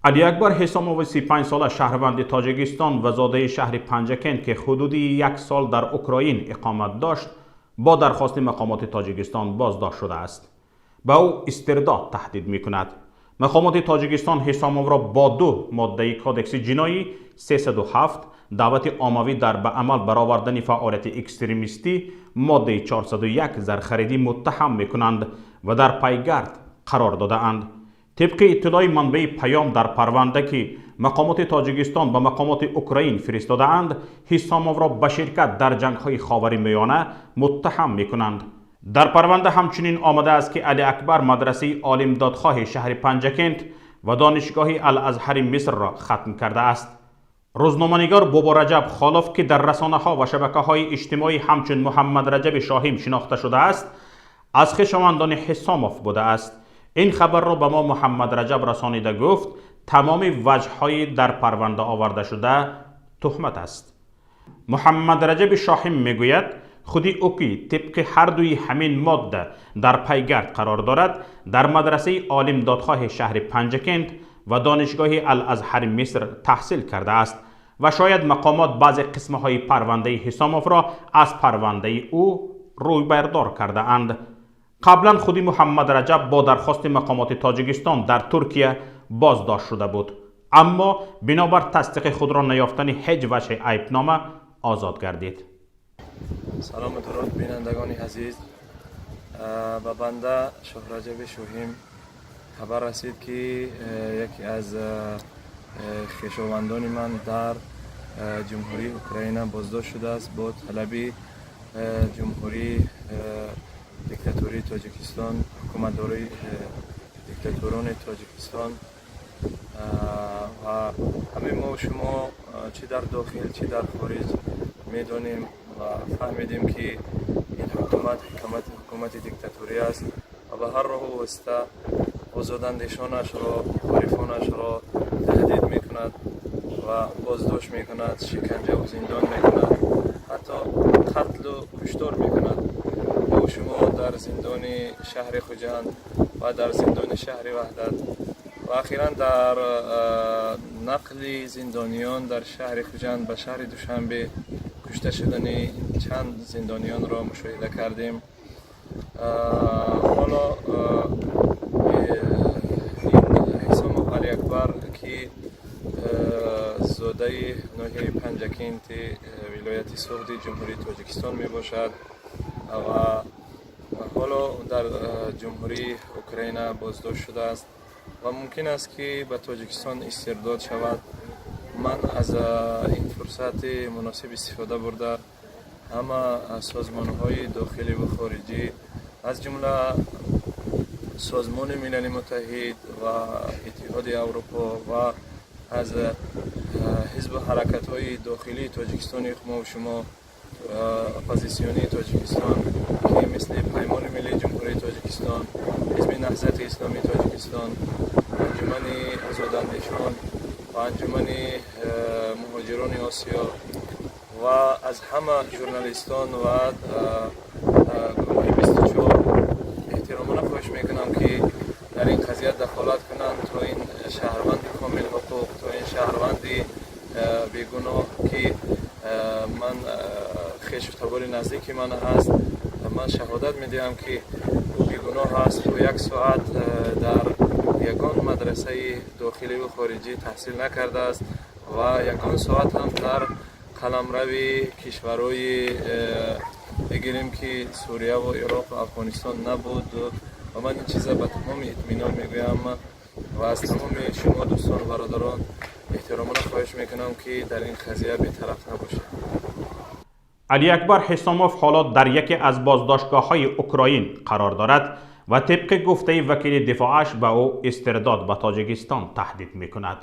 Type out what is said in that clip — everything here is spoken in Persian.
علی اکبر حسامov 35 ساله شهروند تاجیکستان و زاده شهر پنجکند که حدودی 1 سال در اوکراین اقامت داشت با درخواست مقامات تاجیکستان بازداشت شده است. به او استرداد تهدید می کند. مقامات تاجیکستان حسامov را با 2 ماده کودکس جنایی 307 دعوت عمومی در عمل برآوردن فعالیت اکستریمیستی ماده 401 زرخریدی متهم می کنند و در پیگرد قرار داده اند. طبق اطلاع منبع پیام در پرونده که مقامات تاجیکستان و مقامات اوکراین فرستاده اند، حسامov را به شرکت در جنگ‌های خاورمیانه متهم می‌کنند. در پرونده همچنین آمده است که علی اکبر مدرسه عالم دادخواه شهر پنجکند و دانشگاه الازهر مصر را ختم کرده است. روزنامه‌نگار بابا رجب خالف که در رسانه‌ها و شبکه‌های اجتماعی همچون محمد رجب شاهیم شناخته شده است، از خویشاوندان حسامov بوده است. این خبر را به ما محمد رجب رسانیده گفت تمام وجه‌های در پرونده آورده شده تهمت است. محمد رجب شاهیم میگوید خودی او که طبق هر دوی همین ماده در پیگرد قرار دارد در مدرسه عالم دادخواه شهر پنجکند و دانشگاه الازهر مصر تحصیل کرده است و شاید مقامات بعض قسمهای پرونده حسامov را از پرونده او روی بردار کرده اند. قبلا خودی محمد رجب با درخواست مقامات تاجیکستان در ترکیه بازداشت شده بود، اما بنابر تصدیق خود را نیافتن هیچ وجه عیبنامه آزاد گردید. سلام درود بینندگان عزیز. به بنده شهرجب شوهیم خبر رسید که یکی از خویشاوندان من در جمهوری اوکراین بازداشت شده است با طلب جمهوری دیکتاتوری تاجیکستان، حکومتداری دیکتاتوران تاجیکستان و همه ما و شما چی در داخل چی در خارج میدونیم و فهمیدیم که این حکومت دیکتاتوری است و به هر راه و واسطه آزاداندیشانش را، حریفانش را تهدید میکند و بازداشت میکند، شکنجه و زندان میکند، حتی قتل و کشتار میکند. و شما در زندان شهر خوجند و در زندان شهر وحدت و اخیرا در نقل زندانیان در شهر خوجند به شهر دوشنبه کشته شدن چند زندانیان را مشاهده کردیم. حالا این حسامov علی اکبر که زاده ناحیه پنجکند ولایت سوخت جمهوری تاجیکستان می باشد و حالا در جمهوری اوکراین بازداشت شده است و ممکن است که به تاجیکستان استرداد شود. من از این فرصت مناسب استفاده برده همه سازمان‌های داخلی و خارجی از جمله سازمان ملل متحد و اتحاد اروپا و از حزب حرکت‌های داخلی تاجیکستان ما و شما اپوزیسیونی تاجیکستان که مثل پیمان ملی جمهوری تاجیکستان، حزب نهضت اسلامی تاجیکستان، انجمن آزاداندیشان و انجمن مهاجران آسیا و از همه ژورنالیستان و گروه 24 احترامانه خواهش میکنم که در این قضیه دخالت کنند تا این شهروند کامل حقوق، تا این شهروند بیگناه که من خویشاوند نزدیک من هست، من شهادت میدهم که او بیگناه است و 1 ساعت در یگان مدرسه داخلی و خارجی تحصیل نکرده است و 1 ساعت هم در قلمرو کشورهای بگیریم که سوریه و عراق و افغانستان نبود و من این چیزا به تمام اطمینان میگویم و از تمام شما دوستان و برادران احترامانه خواهش میکنم که در این قضیه بی‌طرف نباشید. علی اکبر حسامov حالا در یکی از بازداشتگاه‌های اوکراین قرار دارد و طبق گفته وکیل دفاعش به او استرداد به تاجیکستان تهدید میکند.